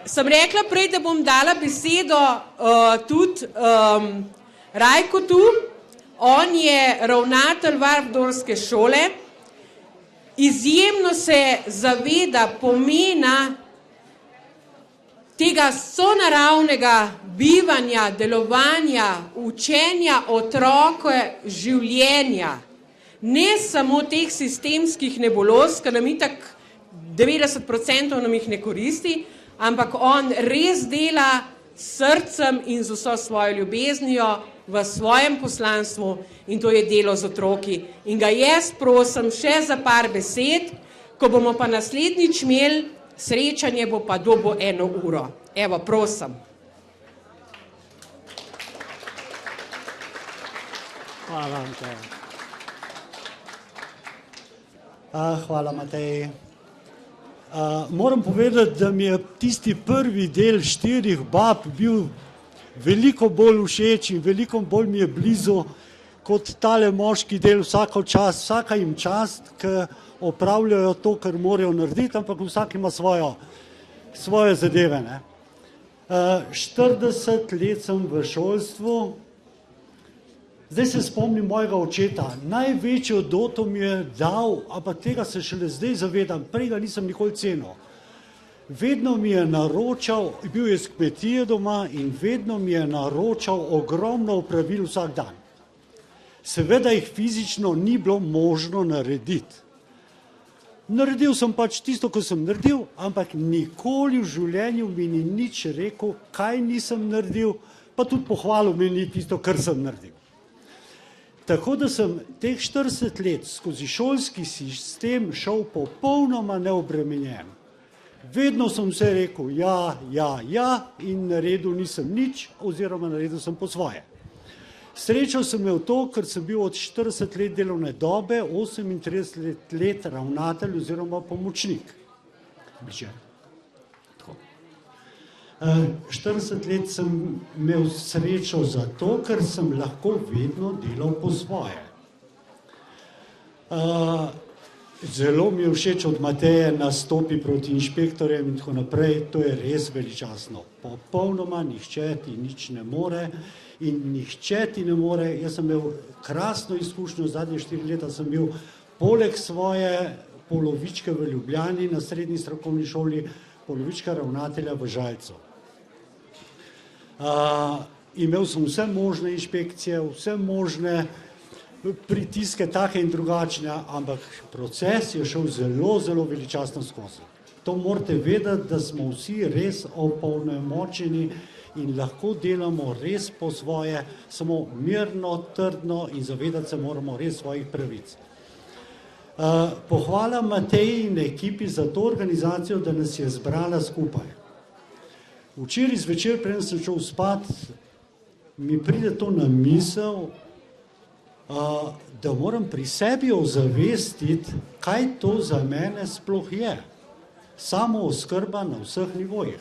Sem rekla prej, da bom dala besedo tudi Rajkotu. On je ravnatelj Waldorfske šole. Izjemno se zaveda pomena tega sonaravnega bivanja, delovanja, učenja otroke življenja. Ne samo teh sistemskih nebuloz, ker nam itak 90% nam jih ne koristi, ampak on res dela s srcem in z vso svojo ljubeznijo v svojem poslanstvu in to je delo z otroki. In ga jaz prosim še za par besed, ko bomo pa naslednjič imeli srečanje, bo pa dobo 1 uro. Evo, prosim. Hvala, Matej. Hvala, Matej. Moram povedati, da mi je tisti prvi del 4 bab bil veliko bolj všeč in veliko bolj mi je blizu kot tale moški del vsaka jim čast, ki opravljajo to, kar morajo narediti, ampak vsak ima svoje zadeve. Ne? 40 let sem v šolstvu. Zdaj se spomnim mojega očeta, največjo doto mi je dal, ampak tega se šele zdaj zavedam, prej ga nisem nikoli cenil. Vedno mi je naročal, bil je s kmetije doma in vedno mi je naročal ogromno opravil vsak dan. Seveda jih fizično ni bilo možno narediti. Naredil sem pač tisto, ko sem naredil, ampak nikoli v življenju mi ni nič rekel, kaj nisem naredil, pa tudi pohvalil mi ni tisto, kar sem naredil. Tako da sem teh 40 let skozi šolski sistem šel popolnoma neobremenjen. Vedno sem vse rekel ja in naredil nisem nič oziroma naredil sem po svoje. Srečo sem imel to, ker sem bil od 40 let delovne dobe, 38 let ravnatelj oziroma pomočnik. 40 let sem imel srečo zato, ker sem lahko vedno delal po svoje. Zelo mi je všeč od Mateje nastopi proti inšpektorjem in tako naprej, to je res veličastno. Popolnoma nihče ti nič ne more in nihče ti ne more. Jaz sem imel krasno izkušnjo, zadnje 4 leta sem bil poleg svoje polovičke v Ljubljani na srednji strokovni šoli, polovička ravnatelja v Žalcu. Imel sem vse možne inšpekcije, vse možne pritiske, take in drugačne, ampak proces je šel zelo veličastno skozi. To morate vedeti, da smo vsi res opolnomočeni in lahko delamo res po svoje, samo mirno, trdno in zavedati se moramo res svojih pravic. Pohvala Mateji in ekipi za to organizacijo, da nas je zbrala skupaj. Včeraj zvečer, preden sem šel spat, mi pride to na misel, da moram pri sebi ozavestiti, kaj to za mene sploh je. Samooskrba na vseh nivojih.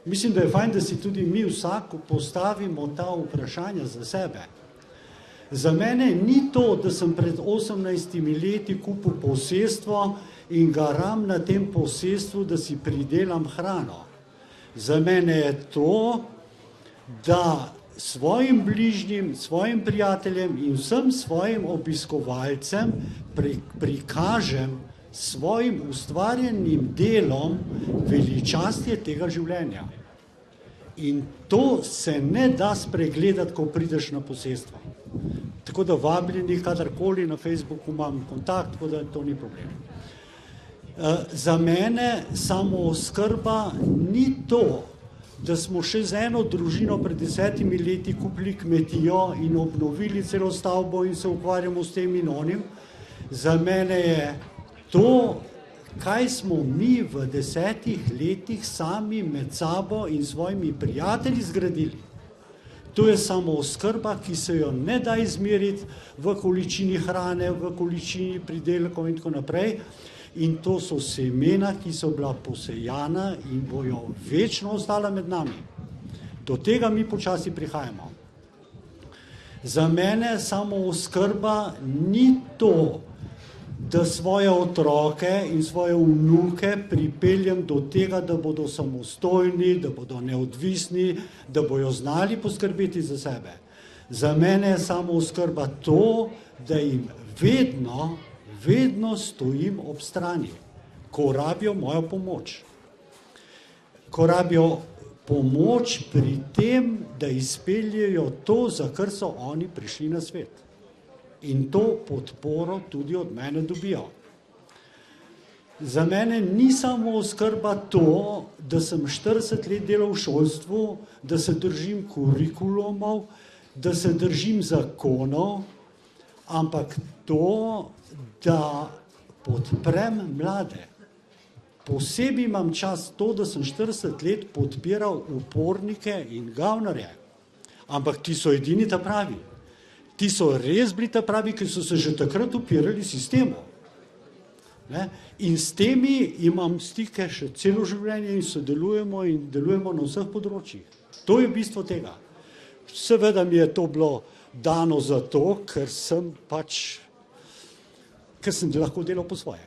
Mislim, da je fajn, da si tudi mi vsak postavimo ta vprašanja za sebe. Za mene ni to, da sem pred 18 leti kupil posestvo in garam na tem posestvu, da si pridelam hrano. Za mene je to, da svojim bližnjim, svojim prijateljem in vsem svojim obiskovalcem prikažem svojim ustvarjenim delom veličastje tega življenja. In to se ne da spregledati, ko prideš na posestvo. Tako da vabljeni kadarkoli na Facebooku imam kontakt, tako da to ni problem. Za mene samooskrba ni to, da smo še z eno družino pred 10 leti kupili kmetijo in obnovili celo stavbo in se ukvarjamo s tem in onim. Za mene je to, kaj smo mi v 10 letih sami med sabo in svojimi prijatelji zgradili. To je samooskrba, ki se jo ne da izmeriti v količini hrane, v količini pridelkov in tako naprej. In to so semena, ki so bila posejana in bojo večno ostala med nami. Do tega mi počasi prihajamo. Za mene samooskrba ni to, da svoje otroke in svoje vnuke pripeljem do tega, da bodo samostojni, da bodo neodvisni, da bojo znali poskrbeti za sebe. Za mene je samooskrba to, da jim vedno stojim ob strani, ko rabijo mojo pomoč. Ko rabijo pomoč pri tem, da izpeljejo to, za kar so oni prišli na svet. In to podporo tudi od mene dobijo. Za mene ni samooskrba to, da sem 40 let delal v šolstvu, da se držim kurikulumov, da se držim zakonov, ampak to, da podprem mlade. Posebej imam čas to, da sem 40 let podpiral upornike in gavnarje. Ampak ti so edini ta pravi. Ti so res bili ta pravi, ki so se že takrat upirali sistemu. Ne? In s temi imam stike še celo življenje in sodelujemo in delujemo na vseh področjih. To je bistvo tega. Seveda mi je to bilo dano zato, ker sem lahko delal po svoje.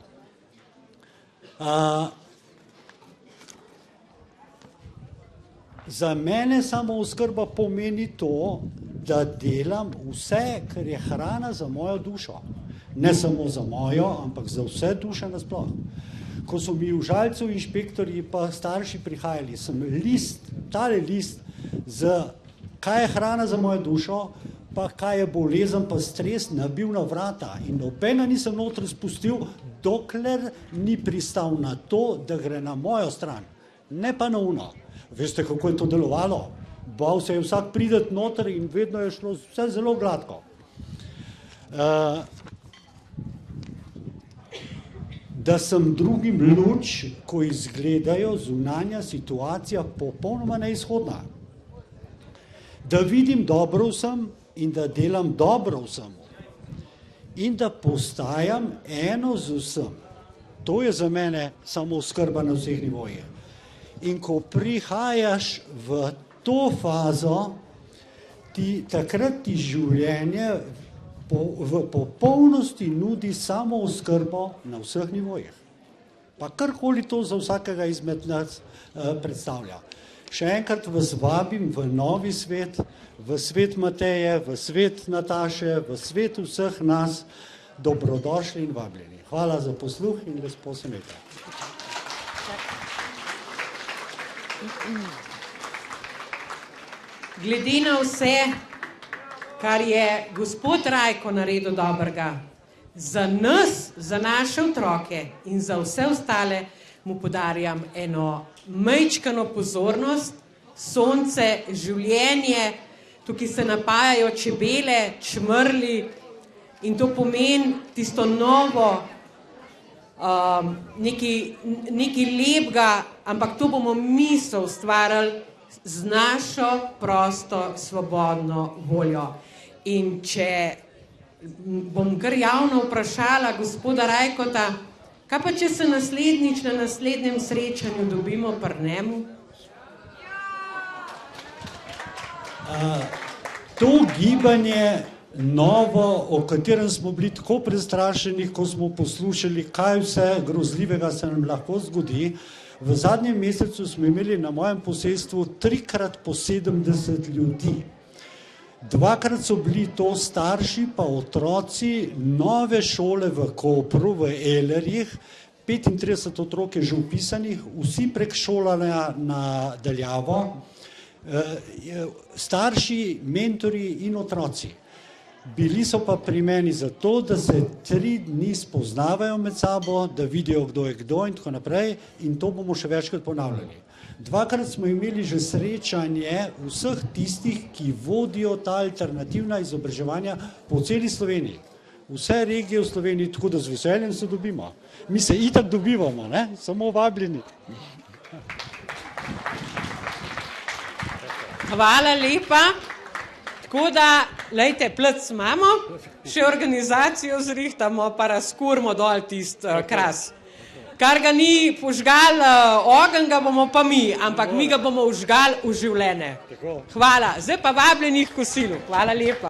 Za mene samooskrba pomeni to, da delam vse, kar je hrana za mojo dušo. Ne samo za mojo, ampak za vse duše nasploh. Ko so mi v Žalcu inšpektorji pa starši prihajali, sem tale list kaj je hrana za mojo dušo, pa kaj je bolezen, pa stres, nabil na vrata. In nobena nisem noter spustil, dokler ni pristal na to, da gre na mojo stran. Ne pa na uno. Veste, kako je to delovalo? Bal se je vsak prideti noter in vedno je šlo vse zelo gladko. Da sem drugim luč, ko izgledajo zunanja situacija popolnoma neizhodna. Da vidim dobro vsem in da delam dobro vsemu. In da postajam eno z vsem. To je za mene samooskrba na vseh nivojih. In ko prihajaš v to fazo, takrat ti življenje v popolnosti nudi samooskrbo na vseh nivojih. Pa karkoli to za vsakega izmed nas predstavlja. Še enkrat vas vabim v novi svet, v svet Mateje, v svet Nataše, v svet vseh nas. Dobrodošli in vabljeni. Hvala za posluh in lepo se imejte. Glede na vse, kar je gospod Rajko naredil dobrega, za nas, za naše otroke in za vse ostale, mu podarjam eno majčkano pozornost, sonce, življenje, tukaj se napajajo čebele, čmrli in to pomeni tisto novo, nekaj lepega, ampak to bomo mi se ustvarjali z našo prosto, svobodno voljo. In če bom kar javno vprašala gospoda Rajkota, kaj pa če se naslednjič na naslednjem srečanju dobimo pri njemu? To gibanje novo, o katerem smo bili tako prestrašeni, ko smo poslušali, kaj vse grozljivega se nam lahko zgodi, v zadnjem mesecu smo imeli na mojem posestvu 3x po 70 ljudi. 2krat so bili to starši pa otroci nove šole v Kopru, v Elerjih, 35 otrok je že vpisanih, vsi prek šolanja na daljavo, starši, mentori in otroci. Bili so pa pri meni zato, da se 3 dni spoznavajo med sabo, da vidijo, kdo je kdo in tako naprej, in to bomo še večkrat ponavljali. 2krat smo imeli že srečanje vseh tistih, ki vodijo ta alternativna izobraževanja po celi Sloveniji. Vse regije v Sloveniji, tako da z veseljem se dobimo. Mi se itak dobivamo, ne? Samo vabljeni. Hvala lepa. Tako da, lejte, plec imamo, še organizacijo zrihtamo, pa razkurimo dol tist kras. Kar ga ni požgal ogenj, ga bomo pa mi, ampak mi ga bomo vžgal v življenje. Hvala. Zdaj pa vabljenih kosilu. Hvala lepa.